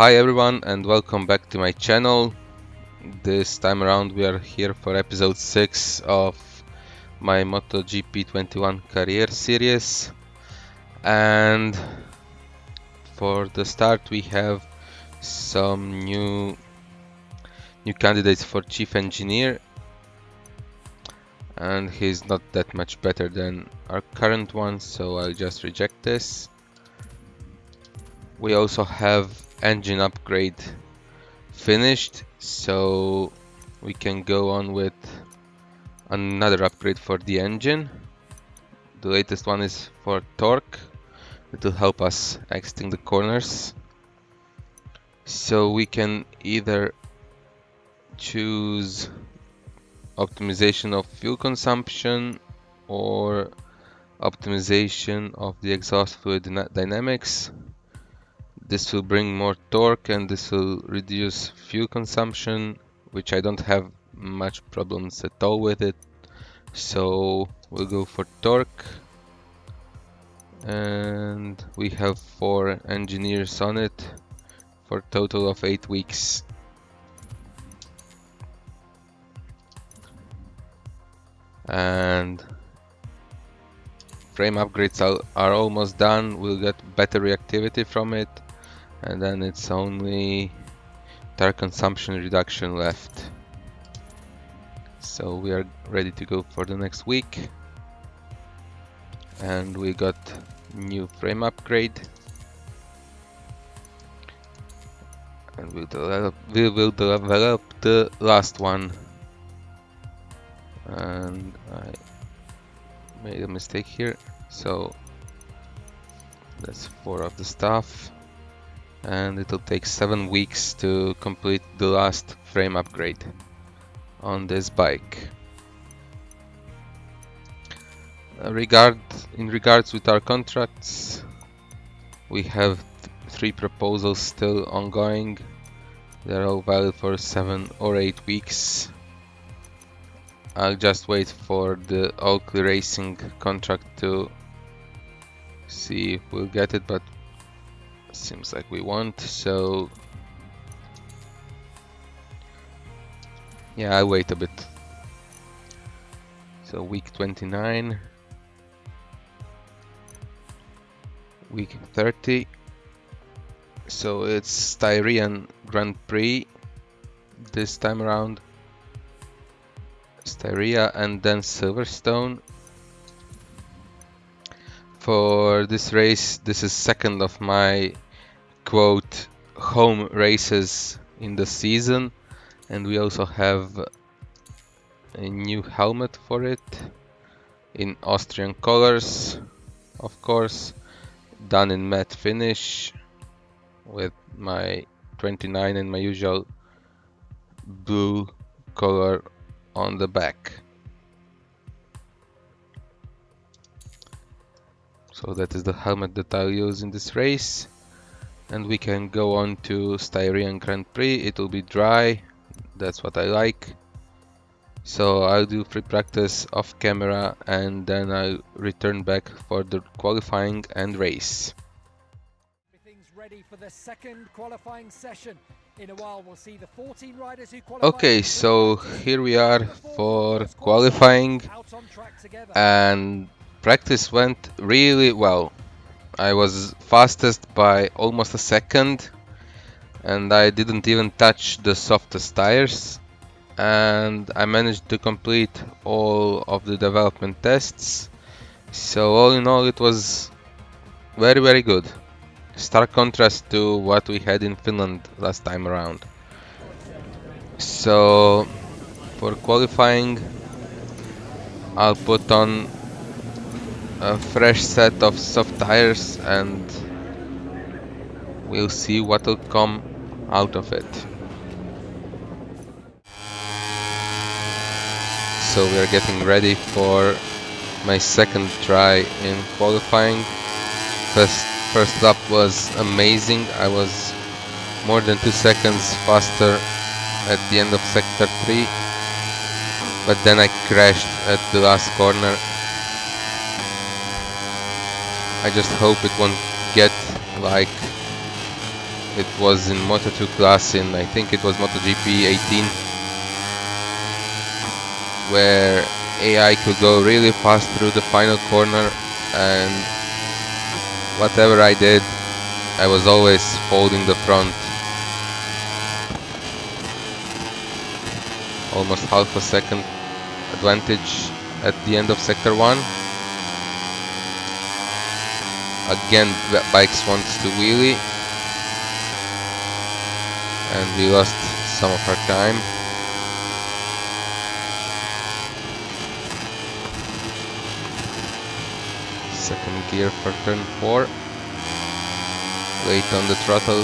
Hi everyone and welcome back to my channel. This time around we are here for episode 6 of my MotoGP 21 career series, and for the start we have some new candidates for chief engineer, and he's not that much better than our current one, so I'll just reject this. We also have engine upgrade finished, so we can go on with another upgrade for the engine. The latest one is for torque. It will help us exiting the corners. So we can either choose optimization of fuel consumption or optimization of the exhaust fluid dynamics. This will bring more torque and this will reduce fuel consumption, which I don't have much problems at all with it. So we'll go for torque. And we have 4 engineers on it for a total of 8 weeks. And frame upgrades are almost done. We'll get better reactivity from it, and then it's only tire consumption reduction left. So we are ready to go for the next week, and we got new frame upgrade, and we will develop the last one. And I made a mistake here, so that's 4 of the stuff, and it'll take 7 weeks to complete the last frame upgrade on this bike. In regards with our contracts, we have 3 proposals still ongoing. They're all valid for 7 or 8 weeks. I'll just wait for the Oakley Racing contract to see if we'll get it, but seems like we won't, so yeah, I'll wait a bit. So week 29, week 30, so it's Styrene Grand Prix this time around. Styria and then Silverstone. For this race, this is second of my quote home races in the season, and we also have a new helmet for it in Austrian colors, of course, done in matte finish with my 29 and my usual blue color on the back. So that is the helmet that I'll use in this race, and we can go on to Styrene Grand Prix. It will be dry, that's what I like. So I'll do free practice off camera, and then I'll return back for the qualifying and race. Everything's ready for the second qualifying session. In a while we'll see the 14 riders who qualify. Okay, so here we are for qualifying, and practice went really well. I was fastest by almost a second, and I didn't even touch the softest tires, and I managed to complete all of the development tests. So all in all, it was very good. Stark contrast to what we had in Finland last time around. So for qualifying, I'll put on a fresh set of soft tires and we'll see what will come out of it. So we are getting ready for my second try in qualifying. First lap was amazing. I was more than 2 seconds faster at the end of sector 3, but then I crashed at the last corner. I just hope it won't get like it was in Moto2 class in, I think it was MotoGP 18, where AI could go really fast through the final corner, and whatever I did, I was always holding the front. Almost half a second advantage at the end of sector 1. Again, bikes wants to wheelie, and we lost some of our time. Second gear for turn 4. Late on the throttle.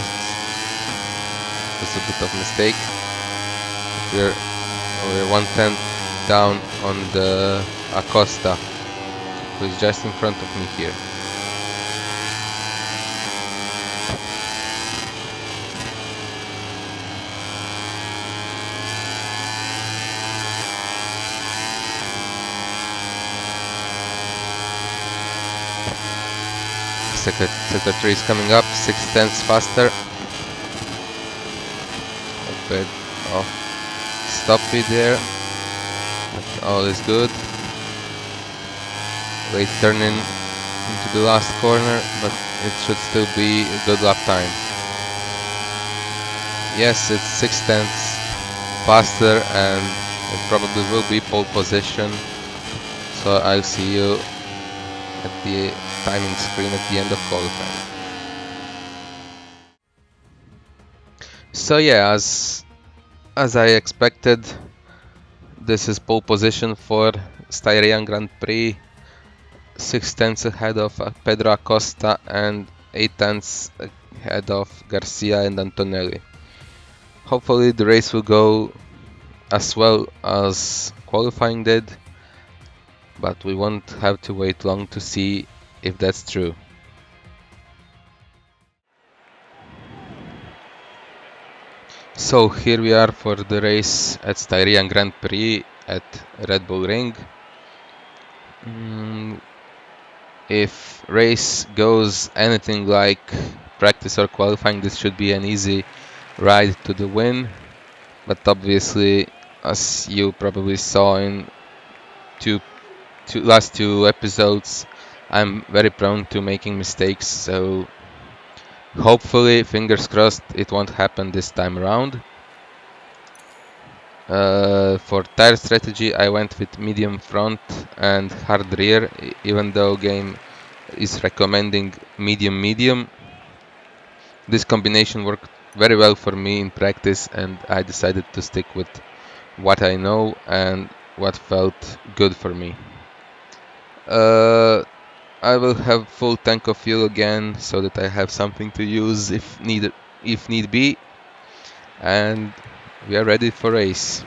Was a bit of mistake. We're 1/10 down on the Acosta, who is just in front of me here. Sector 3 is coming up, 6/10 faster. A bit of stoppy there, but all is good. Late turning into the last corner, but it should still be a good lap time. Yes, it's 6/10 faster, and it probably will be pole position. So I'll see you at the timing screen at the end of qualifying. So yeah, as I expected, this is pole position for Styrene Grand Prix. 6/10 ahead of Pedro Acosta and 8/10 ahead of Garcia and Antonelli. Hopefully the race will go as well as qualifying did, but we won't have to wait long to see if that's true. So here we are for the race at Styrene Grand Prix at Red Bull Ring. If race goes anything like practice or qualifying, this should be an easy ride to the win. But obviously, as you probably saw in last two episodes, I'm very prone to making mistakes, so hopefully, fingers crossed, it won't happen this time around. For tire strategy, I went with medium front and hard rear, even though game is recommending medium. This combination worked very well for me in practice, and I decided to stick with what I know and what felt good for me. I will have full tank of fuel again, so that I have something to use if need be, and we are ready for race.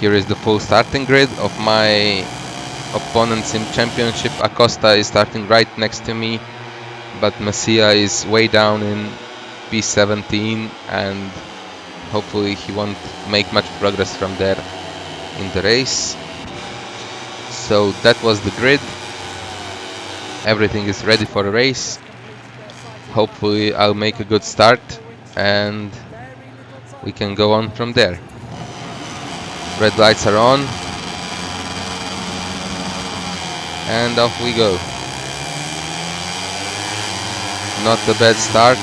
Here is the full starting grid of my opponents in championship. Acosta is starting right next to me, but Masia is way down in P17, and hopefully he won't make much progress from there in the race. So that was the grid. Everything is ready for a race. Hopefully I'll make a good start and we can go on from there. Red lights are on, and off we go. Not a bad start.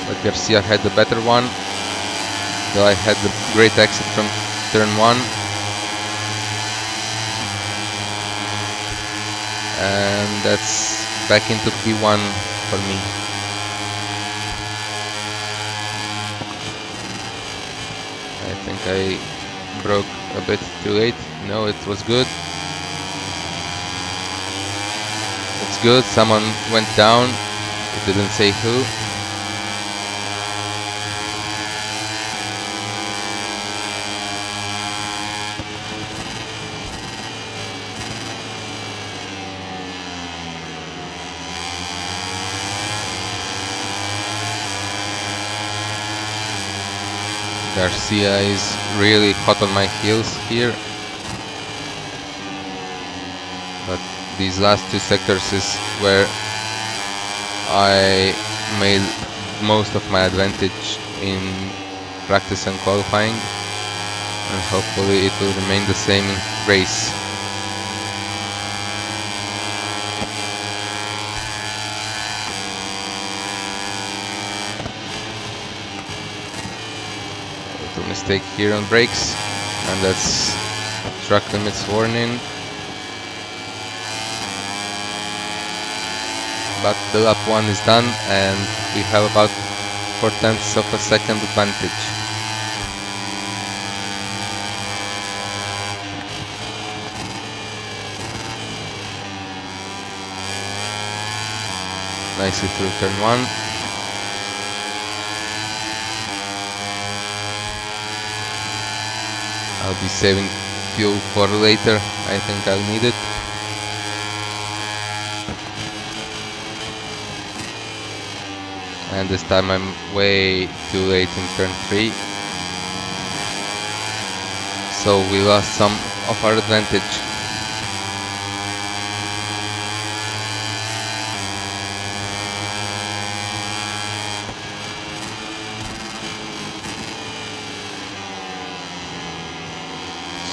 But Garcia had the better one, though I had the great exit from turn 1. And that's back into P1 for me. I think I broke a bit too late. No, it was good. It's good, someone went down. It didn't say who. Garcia is really hot on my heels here, but these last two sectors is where I made most of my advantage in practice and qualifying, and hopefully it will remain the same in race. Little mistake here on brakes, and that's track limits warning. But the lap 1 is done and we have about 4/10 of a second advantage. Nicely through turn 1. I'll be saving fuel for later. I think I'll need it. And this time I'm way too late in turn 3. So we lost some of our advantage.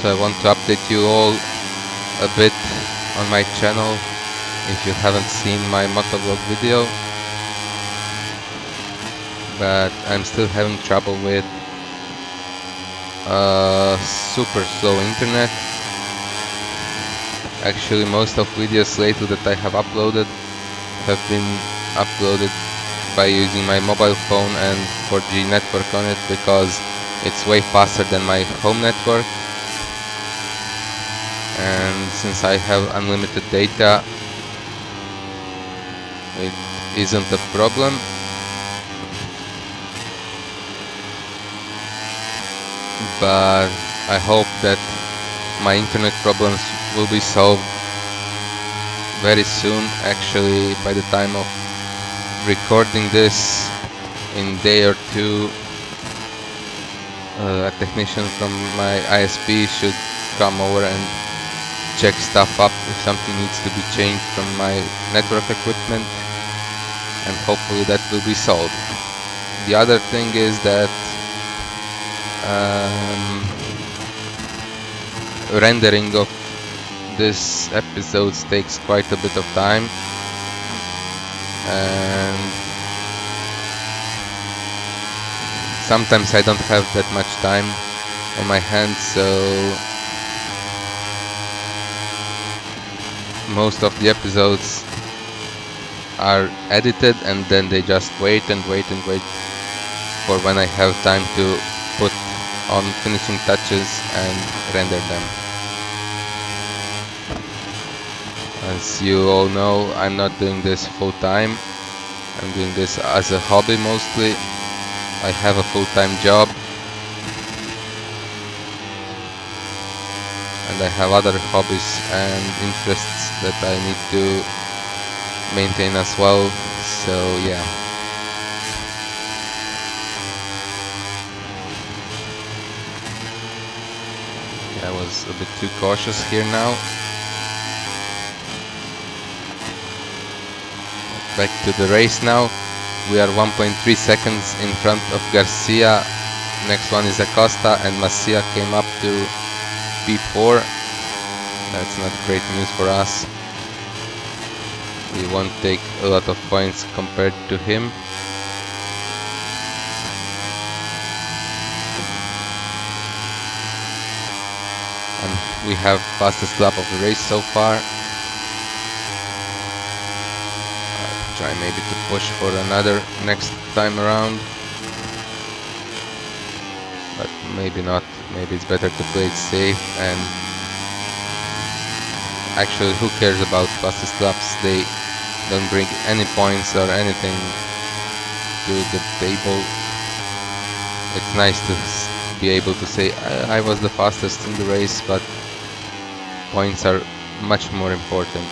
So I want to update you all a bit on my channel if you haven't seen my motovlog video. But I'm still having trouble with super slow internet. Actually, most of videos lately that I have uploaded have been uploaded by using my mobile phone and 4G network on it, because it's way faster than my home network. And since I have unlimited data, it isn't a problem. But I hope that my internet problems will be solved very soon. Actually, by the time of recording this, in day or two, a technician from my ISP should come over and check stuff up if something needs to be changed from my network equipment, and hopefully that will be solved. The other thing is that rendering of this episode takes quite a bit of time, and sometimes I don't have that much time on my hands, so most of the episodes are edited and then they just wait and wait and wait for when I have time to put on finishing touches and render them. As you all know, I'm not doing this full time. I'm doing this as a hobby mostly. I have a full-time job and I have other hobbies and interests that I need to maintain as well, so yeah. I was a bit too cautious here now. Back to the race now. We are 1.3 seconds in front of Garcia. Next one is Acosta, and Masia came up to P4. That's not great news for us. We won't take a lot of points compared to him. And we have fastest lap of the race so far. I'll try maybe to push for another next time around, but maybe not. Maybe it's better to play it safe. And actually, who cares about fastest laps? They don't bring any points or anything to the table. It's nice to be able to say I was the fastest in the race, but points are much more important.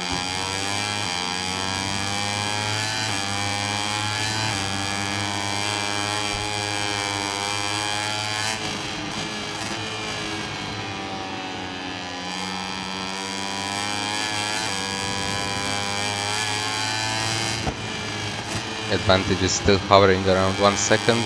advantage is still hovering around 1 second.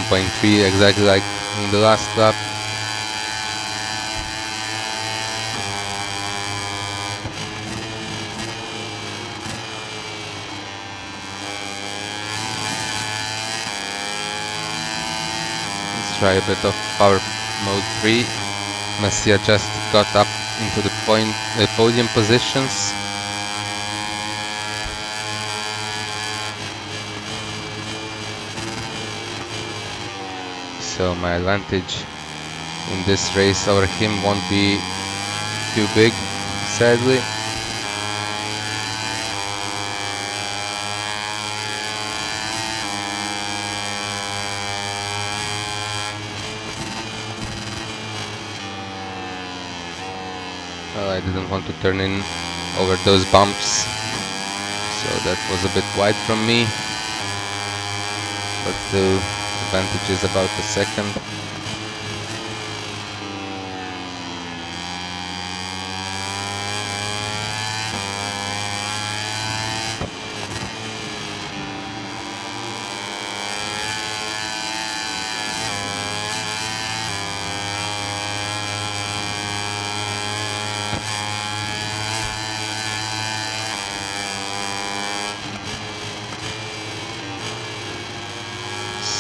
.3 exactly like in the last lap. Let's try a bit of power mode 3. Messia just got up into the podium positions. So my advantage in this race over him won't be too big, sadly. Well, I didn't want to turn in over those bumps, so that was a bit wide from me, but still advantage is about a second.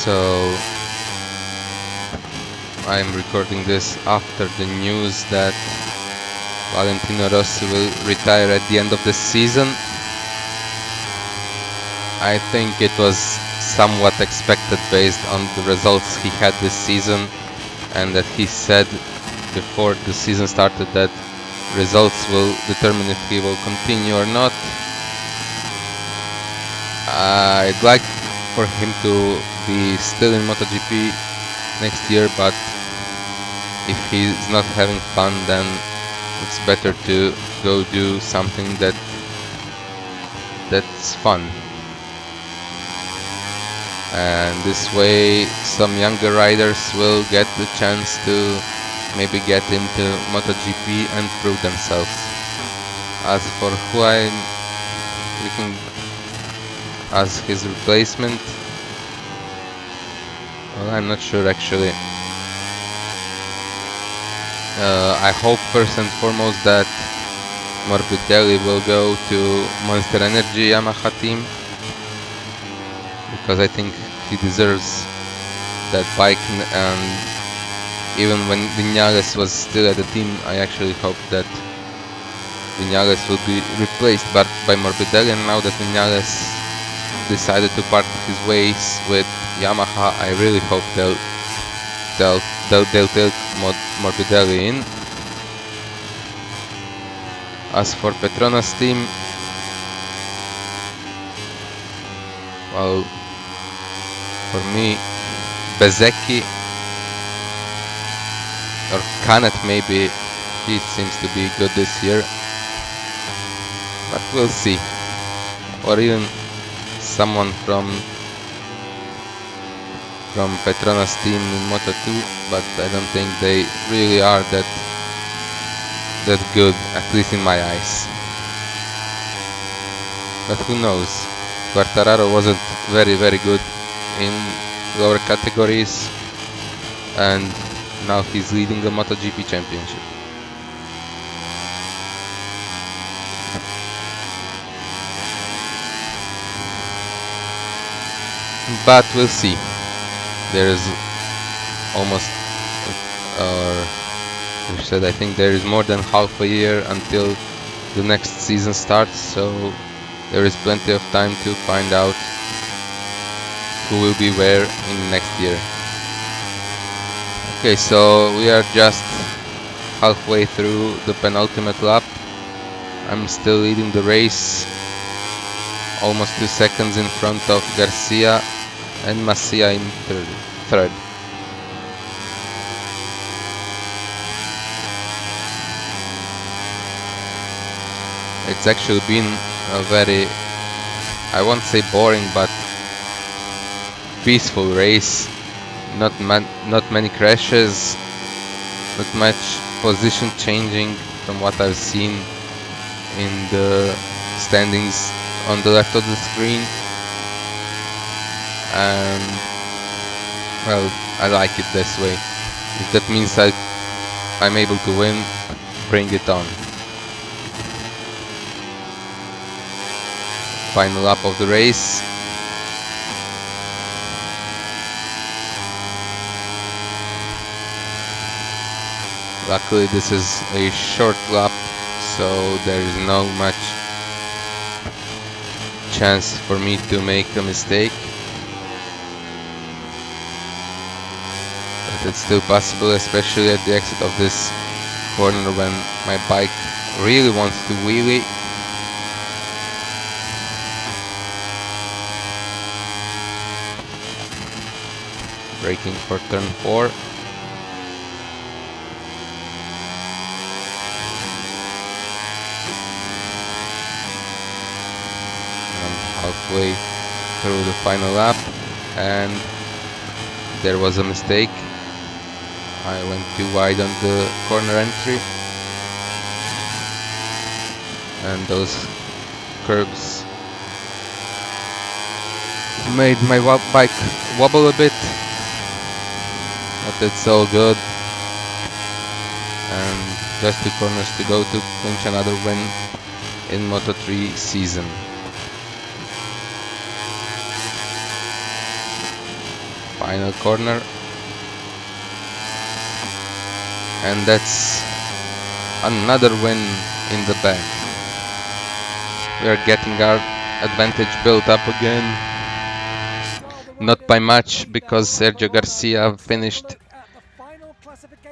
So I'm recording this after the news that Valentino Rossi will retire at the end of the season. I think it was somewhat expected based on the results he had this season, and that he said before the season started that results will determine if he will continue or not. I'd like for him to be still in MotoGP next year, but if he's not having fun, then it's better to go do something that's fun. And this way some younger riders will get the chance to maybe get into MotoGP and prove themselves. As for who I'm looking as his replacement, well, I'm not sure actually. I hope first and foremost that Morbidelli will go to Monster Energy Yamaha team, because I think he deserves that bike, and even when Vinales was still at the team, I actually hoped that Vinales will be replaced by Morbidelli, and now that Vinales decided to part his ways with Yamaha, I really hope they'll take Morbidelli in. As for Petronas team, well, for me, Bezecchi or Canet maybe, he seems to be good this year, but we'll see. Or even someone from Petronas team in Moto2, but I don't think they really are that good, at least in my eyes. But who knows? Quartararo wasn't very good in lower categories, and now he's leading the MotoGP championship. But we'll see. There's almost, or said, I think there is more than half a year until the next season starts, so there is plenty of time to find out who will be where in next year. Okay, so we are just halfway through the penultimate lap. I'm still leading the race, almost 2 seconds in front of Garcia and Masia in third. It's actually been a very, I won't say boring, but peaceful race. Not many crashes, not much position changing from what I've seen in the standings on the left of the screen. And well, I like it this way. If that means I'm able to win, bring it on. Final lap of the race. Luckily this is a short lap, so there is no much chance for me to make a mistake. But it's still possible, especially at the exit of this corner when my bike really wants to wheelie. Braking for turn 4. Halfway through the final lap, and there was a mistake. I went too wide on the corner entry, and those curbs made my bike wobble a bit, but it's all good. And just 2 corners to go to clinch another win in Moto3 season. Final corner, and that's another win in the bag. We are getting our advantage built up again, not by much because Sergio Garcia finished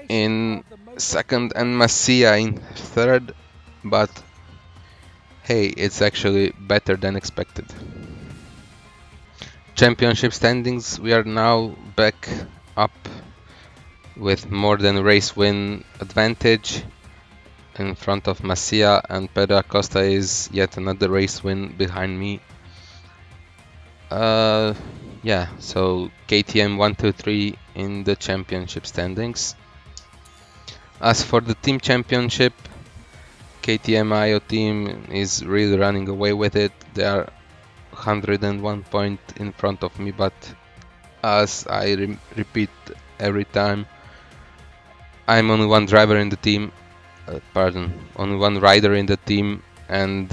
in 2nd and Masia in 3rd, but hey, it's actually better than expected. Championship standings, we are now back up with more than race win advantage in front of Masia, and Pedro Acosta is yet another race win behind me. Yeah, so KTM 1, 2, 3 in the championship standings. As for the team championship, KTM IO team is really running away with it. They are 101 point in front of me, but as I repeat every time, I'm only one driver in the team, only one rider in the team, and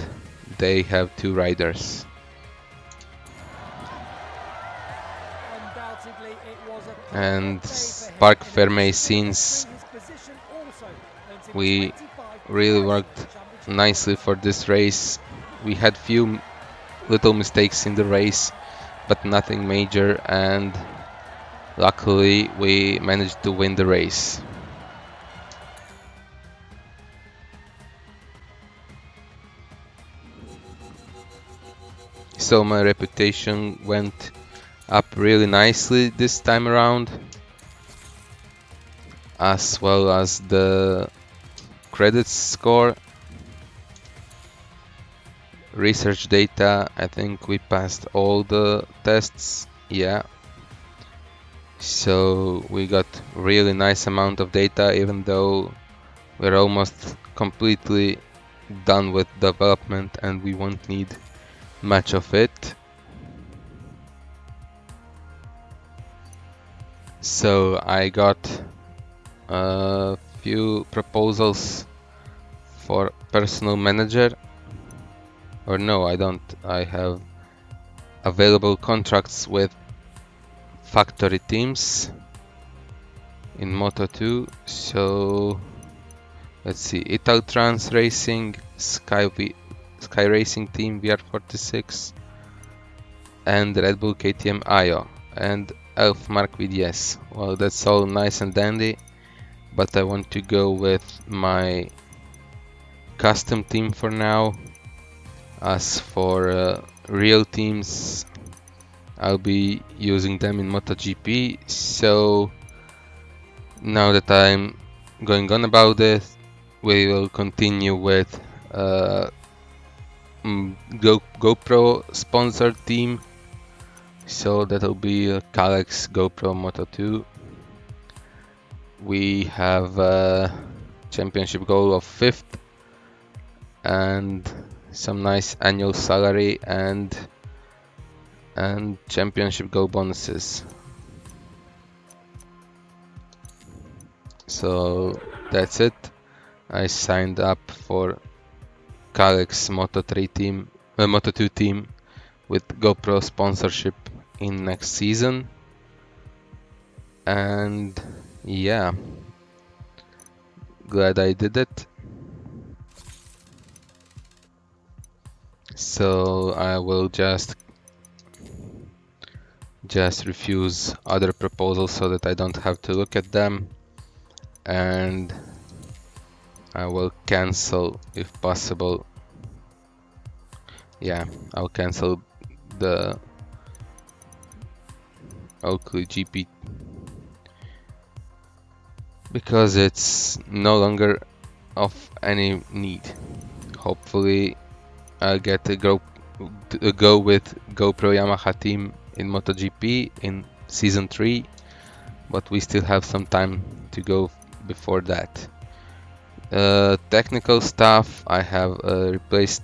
they have 2 riders. And Parc Fermé scenes, we really worked nicely for this race. We had few little mistakes in the race, but nothing major, and luckily we managed to win the race. So my reputation went up really nicely this time around, as well as the credits score. Research data, I think we passed all the tests, yeah. So we got really nice amount of data, even though we're almost completely done with development and we won't need much of it. So I got a few proposals for personal manager. Or no, I don't. I have available contracts with factory teams in Moto2. So let's see, Italtrans Racing, Sky Racing Team VR46, and Red Bull KTM IO, and Elfmark VDS. Well, that's all nice and dandy, but I want to go with my custom team for now. As for real teams, I'll be using them in MotoGP. So now that I'm going on about it, we will continue with GoPro sponsored team. So that'll be Kalex GoPro Moto 2. We have a championship goal of 5th and some nice annual salary and championship goal bonuses. So that's it. I signed up for Kalex Moto2 team with GoPro sponsorship in next season. And yeah, glad I did it. So I will just refuse other proposals so that I don't have to look at them, and I will cancel if possible. Yeah, I'll cancel the Oakley GP because it's no longer of any need. Hopefully I'll get a go with GoPro Yamaha team in MotoGP in season 3, but we still have some time to go before that. Technical stuff, I have replaced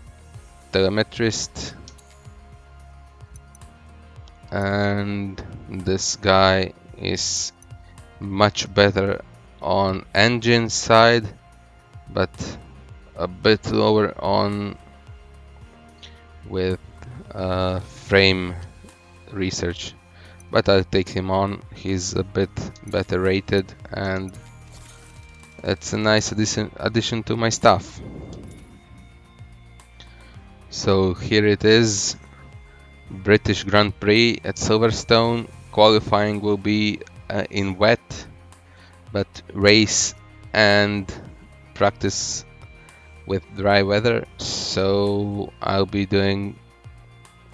telemetrist, and this guy is much better on engine side but a bit lower on with frame research, but I'll take him on. He's a bit better rated and it's a nice addition to my staff. So here it is, British Grand Prix at Silverstone. Qualifying will be in wet, but race and practice with dry weather. So I'll be doing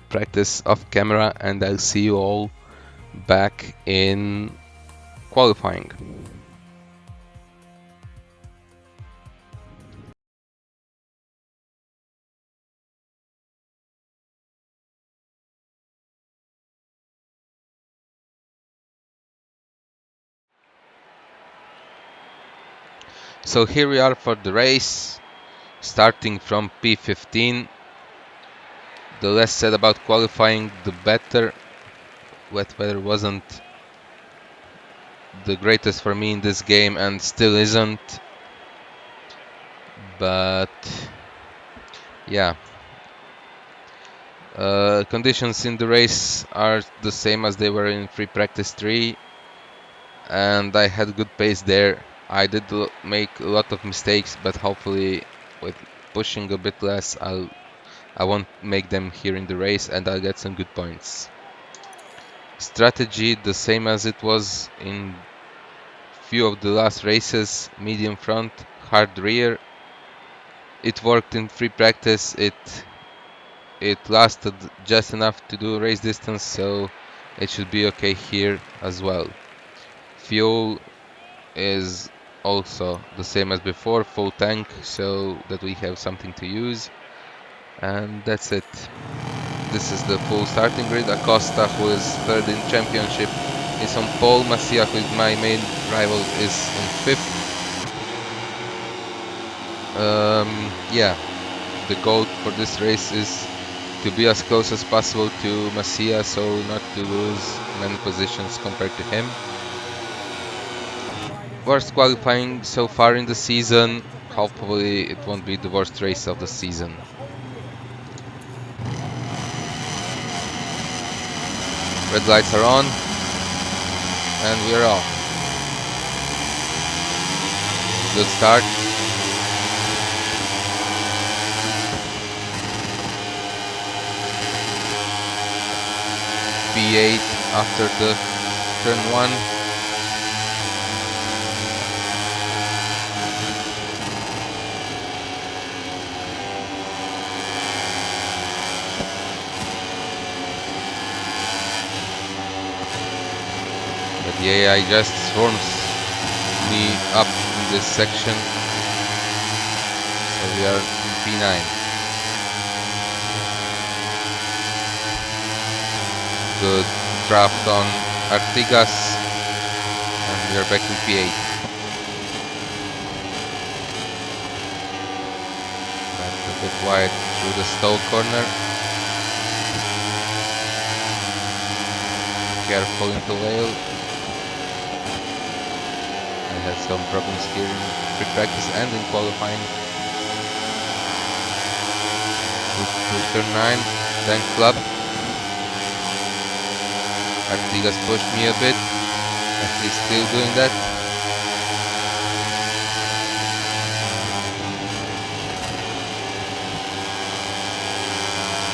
practice off camera and I'll see you all back in qualifying. So here we are for the race, starting from P15. The less said about qualifying, the better. Wet weather wasn't the greatest for me in this game and still isn't. But yeah, conditions in the race are the same as they were in free practice 3, and I had good pace there. I did make a lot of mistakes, but hopefully with pushing a bit less I won't make them here in the race and I'll get some good points. Strategy the same as it was in few of the last races, medium front, hard rear. It worked in free practice, it lasted just enough to do race distance, so it should be okay here as well. Fuel is also the same as before, full tank, so that we have something to use. And that's it. This is the full starting grid. Acosta, who is third in championship, is on pole. Masia, who is my main rival, is in 5th. Yeah, the goal for this race is to be as close as possible to Masia, so not to lose many positions compared to him. Worst qualifying so far in the season. Hopefully it won't be the worst race of the season. Red lights are on and we're off. Good start. P8 after the turn 1. But the AI just swarms me up in this section. So we are in P9. good draft on Artigas, and we are back in P8. That's a bit wide through the stall corner. Careful into whale. I had some problems here in pre-practice and in qualifying. Good through turn 9, then club. Artigas pushed me a bit, and he's still doing that.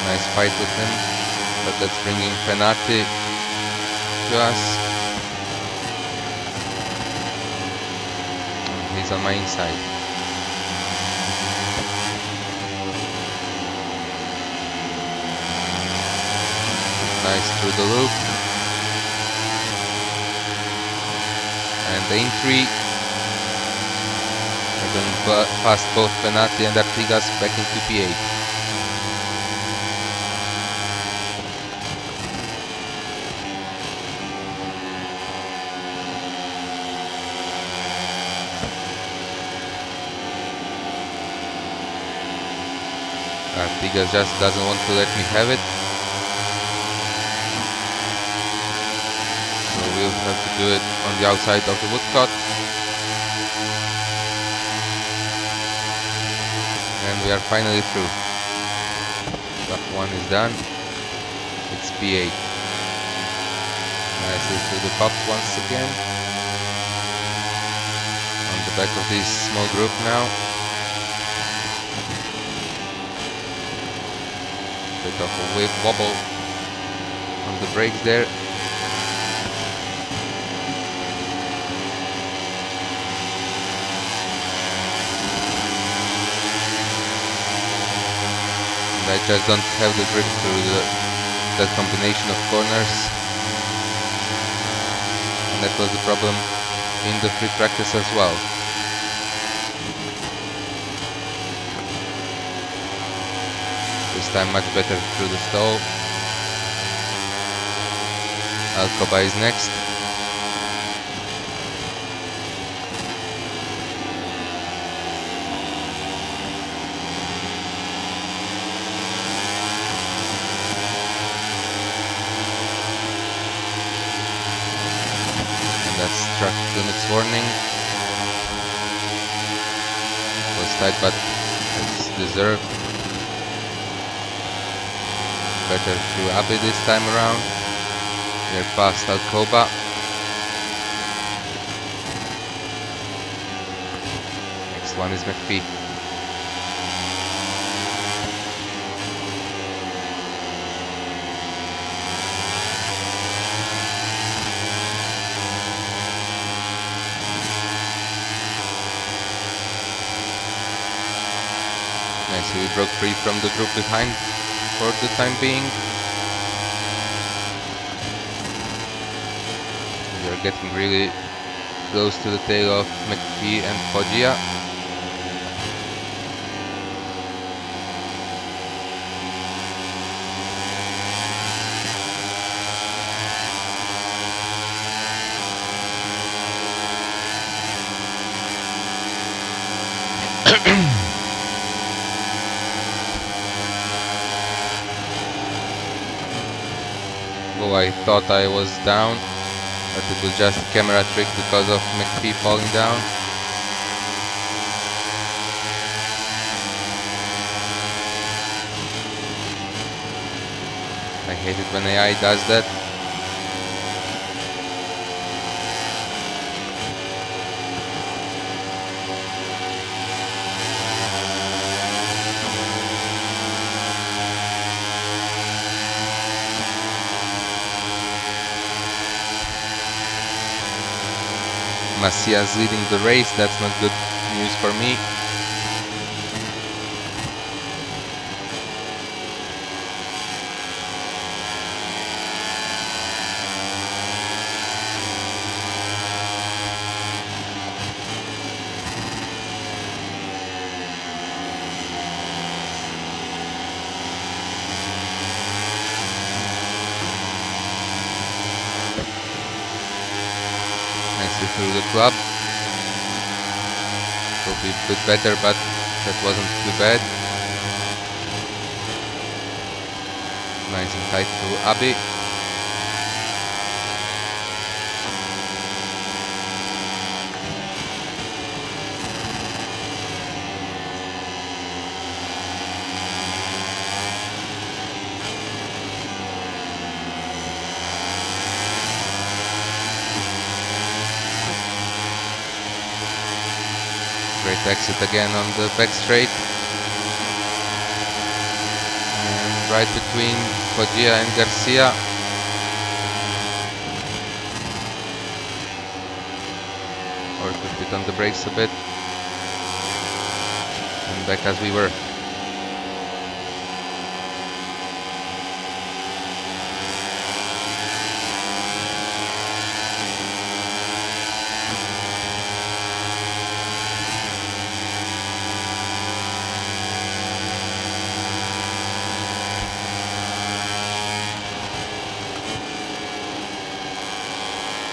Nice fight with him, but that's bringing Penati to us. And he's on my inside. Nice through the loop. And the entry. We're going past both Penati and Artigas back into P8. Artigas just doesn't want to let me have it. So we'll have to do it on the outside of the woodcut. And we are finally through. Lap 1 is done. It's P8. Nicely through the pops once again. On the back of this small group now. Bit of a wave wobble on the brakes there. And I just don't have the grip through that combination of corners. And that was the problem in the free practice as well. This time much better through the stall. Alcoba is next. And that's track limits warning. It was tight, but it's deserved. Better through Abbey this time around. We're past Alcoba. Next one is McPhee. Nice, we broke free from the group behind for the time being. We are getting really close to the tail of McPhee and Foggia. Oh, I thought I was down, but it was just a camera trick because of McPhee falling down. I hate it when AI does that. Macias leading the race, that's not good news for me. the club. Will be a bit better, but that wasn't too bad. Nice and tight to Abi. Great exit again on the back straight. And right between Foggia and Garcia. Worked a bit on the brakes a bit. And back as we were.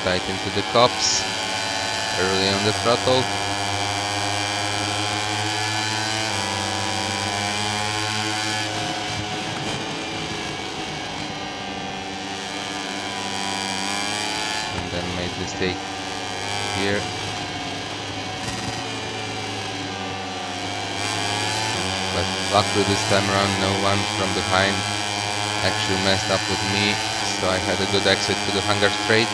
Tight into the cops, early on the throttle. And then made mistake here. But luckily this time around no one from behind actually messed up with me, so I had a good exit to the hangar straight.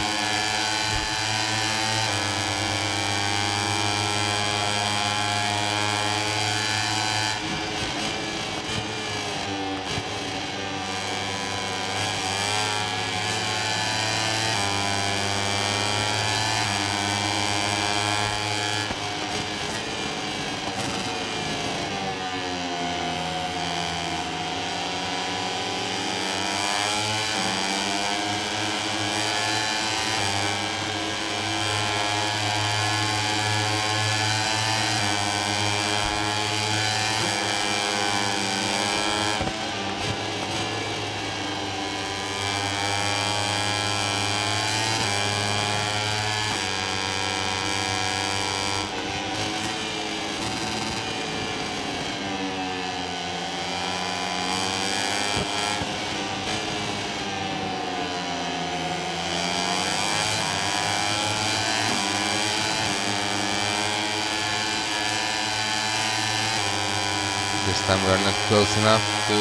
This time we are not close enough to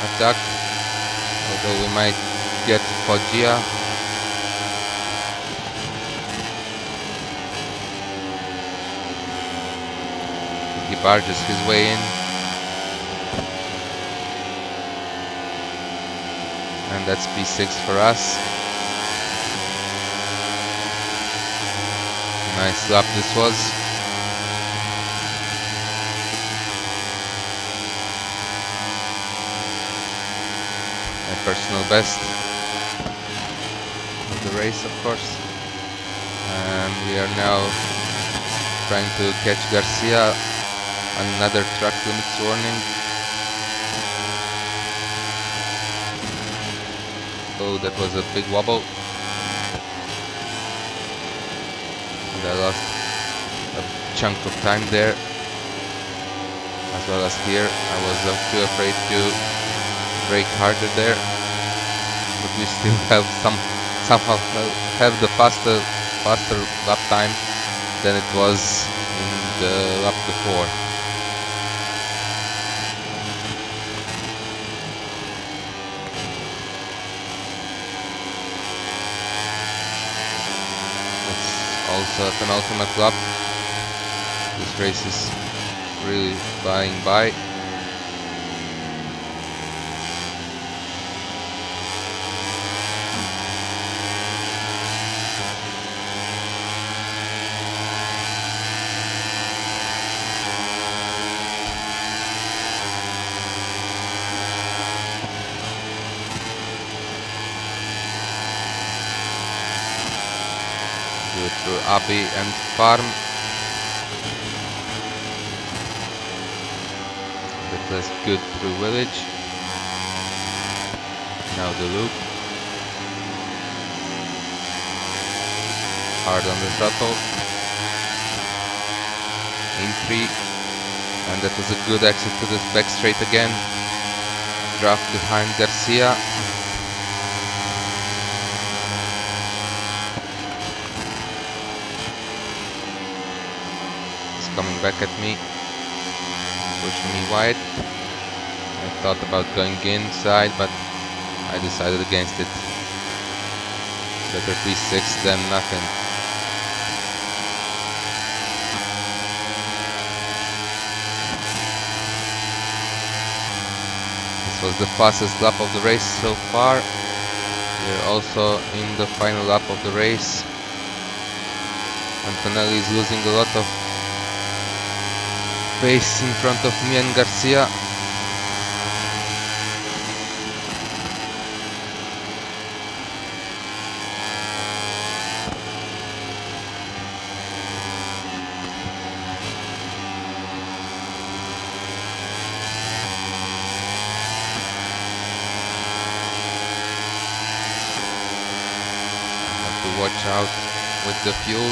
attack, although we might get Foggia. He barges his way in. And that's P6 for us. Nice lap this was. Personal best of the race, of course, and we are now trying to catch Garcia. Another track limits warning. Oh, that was a big wobble, and I lost a chunk of time there, as well as here. I was too afraid to brake harder there, but we still have somehow have the faster lap time than it was in the lap before. It's also a penultimate lap. This race is really flying by. Through Abi and Farm. That was good through Village. Now the loop. Hard on the throttle. in Prix, and that was a good exit to the back straight again. Draft behind Garcia. He's coming back at me, pushing me wide. I thought about going inside, but I decided against it. Better P6 than nothing. This was the fastest lap of the race so far. We're also in the final lap of the race. Antonelli is losing a lot of pace in front of me and Garcia. Watch out with the fuel.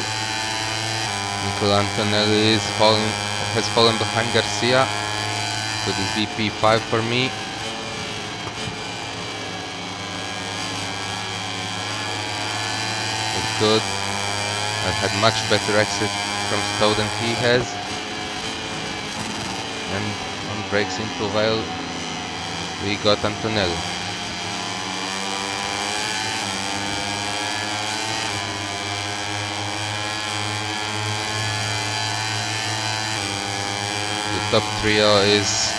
Nicola Antonelli has fallen behind Garcia. So this VP5 for me. It's good. I've had much better exit from Stowe than he has. And on brakes in Plouvail we got Antonelli. Top trio is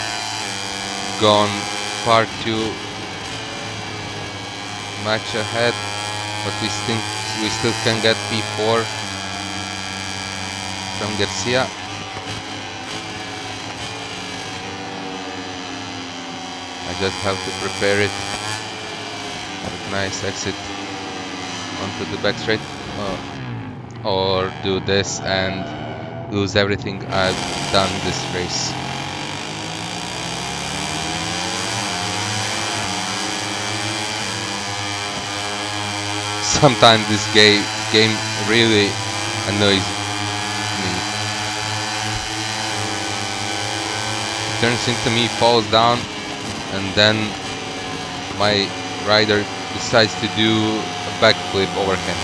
gone far too much ahead, but we still can get P4 from Garcia. I just have to prepare it with nice exit onto the back straight, or do this and lose everything I've done this race. Sometimes this game really annoys me. It turns into me, falls down, and then my rider decides to do a backflip over him.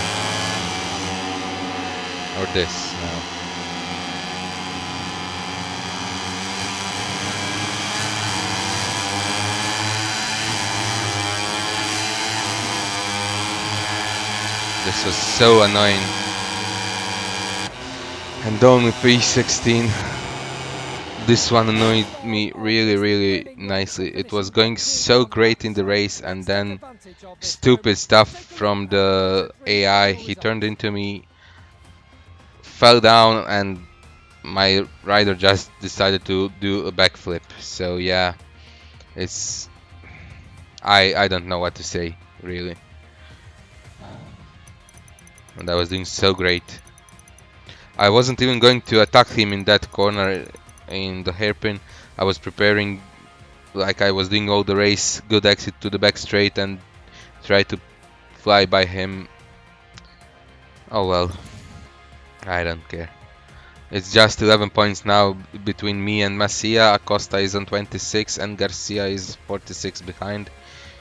Or this now. This was so annoying. And only P16. This one annoyed me really nicely. It was going so great in the race, and then stupid stuff from the AI. He turned into me, fell down, and my rider just decided to do a backflip. So yeah, it's I don't know what to say, really. And I was doing so great. I wasn't even going to attack him in that corner in the hairpin. I was preparing like I was doing all the race, good exit to the back straight and try to fly by him. Oh well, I don't care. It's just 11 points now between me and Masia. Acosta is on 26 and Garcia is 46 behind.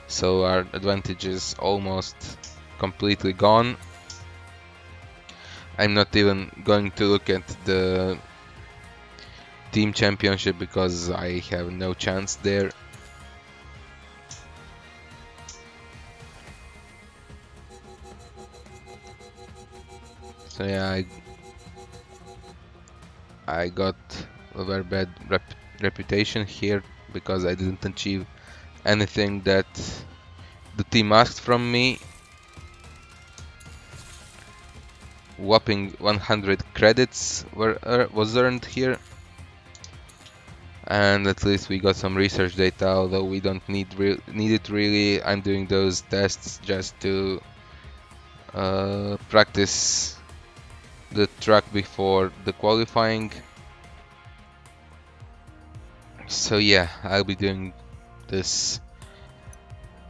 So our advantage is almost completely gone. I'm not even going to look at the team championship because I have no chance there. So yeah, I got a very bad reputation here because I didn't achieve anything that the team asked from me. Whopping 100 credits was earned here, and at least we got some research data, although we don't need it really. I'm doing those tests just to practice the track before the qualifying. So yeah, I'll be doing this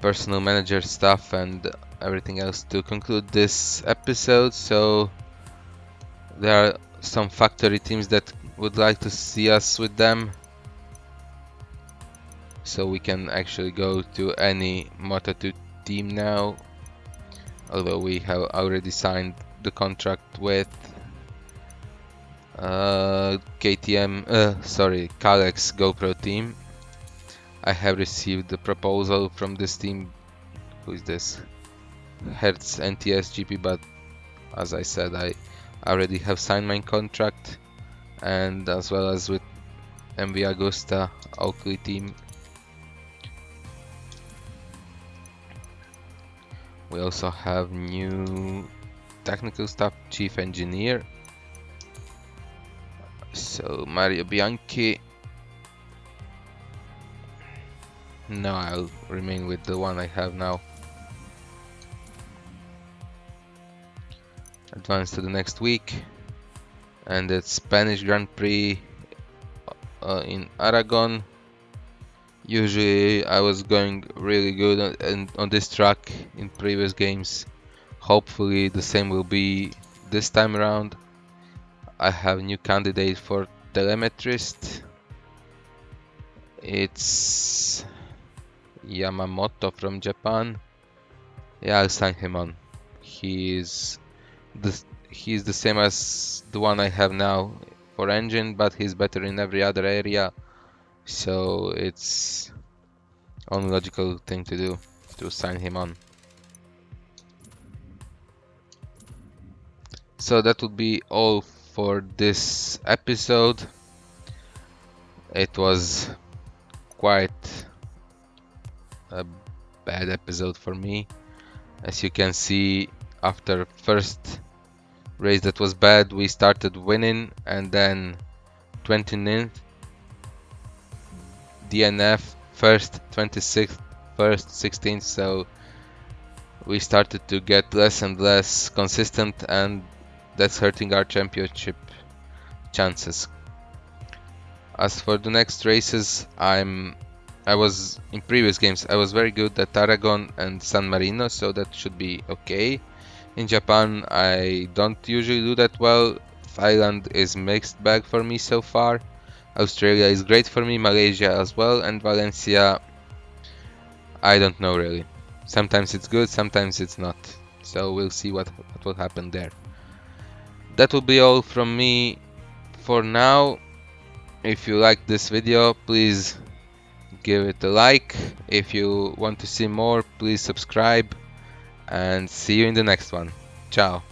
personal manager stuff and everything else to conclude this episode. So there are some factory teams that would like to see us with them, so we can actually go to any Moto2 team now, although we have already signed the contract with Kalex GoPro team. I have received the proposal from this team. Who is this? Hertz NTS GP, but as I said, I already have signed my contract, and as well as with MV Agusta Oakley team. We also have new technical staff, chief engineer. So Mario Bianchi. No, I'll remain with the one I have now. Advance to the next week, and it's Spanish Grand Prix in Aragon. Usually I was going really good on this track in previous games. Hopefully the same will be this time around. I have a new candidate for telemetrist. It's Yamamoto from Japan. Yeah, I'll sign him on. He's the same as the one I have now for engine, but he's better in every other area. So it's only logical thing to do to sign him on. So that would be all for this episode. It was quite a bad episode for me. As you can see, after first race that was bad, we started winning, and then 29th DNF, first 26th, first 16th, so we started to get less and less consistent, and that's hurting our championship chances. As for the next races, I was in previous games I was very good at Aragon and San Marino, so that should be okay. In Japan I don't usually do that well. Thailand is mixed bag for me so far. Australia is great for me, Malaysia as well, and Valencia I don't know really. Sometimes it's good, sometimes it's not. So we'll see what will happen there. That will be all from me for now. If you like this video, please give it a like. If you want to see more, please subscribe, and see you in the next one. Ciao.